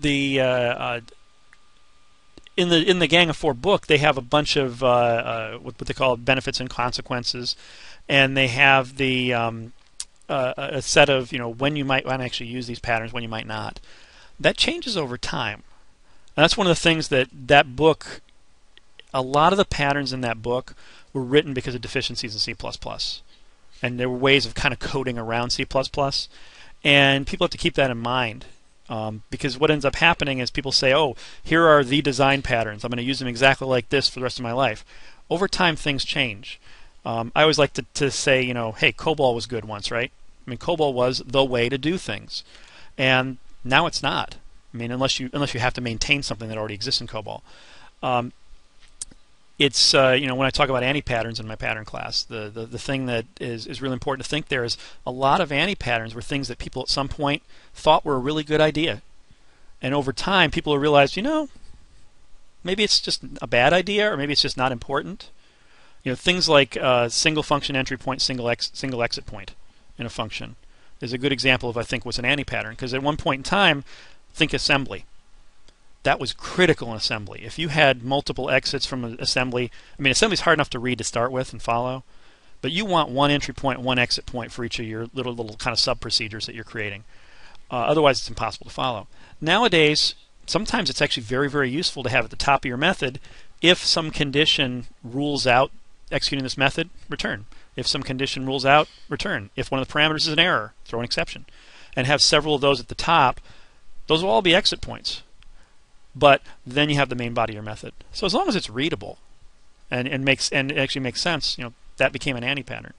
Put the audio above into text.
the in the Gang of Four book, they have a bunch of what they call benefits and consequences, and they have the a set of when you might want to actually use these patterns, when you might not. That changes over time, and that's one of the things that book. A lot of the patterns in that book were written because of deficiencies in C++, and there were ways of kind of coding around C++, and people have to keep that in mind. Because what ends up happening is people say, oh, here are the design patterns. I'm going to use them exactly like this for the rest of my life. Over time, things change. I always like to say, hey, COBOL was good once, right? I mean, COBOL was the way to do things. And now it's not. I mean, unless you have to maintain something that already exists in COBOL. It's when I talk about anti-patterns in my pattern class, the thing that is really important to think there is a lot of anti-patterns were things that people at some point thought were a really good idea, and over time people have realized maybe it's just a bad idea, or maybe it's just not important. Things like single function entry point, single exit point in a function is a good example of, I think, what's an anti-pattern, because at one point in time, think assembly. That was critical in assembly. If you had multiple exits from an assembly, I mean, assembly is hard enough to read to start with and follow, but you want one entry point, one exit point for each of your little kind of sub-procedures that you're creating. Otherwise, it's impossible to follow. Nowadays, sometimes it's actually very, very useful to have at the top of your method, if some condition rules out executing this method, return. If some condition rules out, return. If one of the parameters is an error, throw an exception. And have several of those at the top. Those will all be exit points. But then you have the main body of your method. So as long as it's readable and actually makes sense, that became an anti-pattern.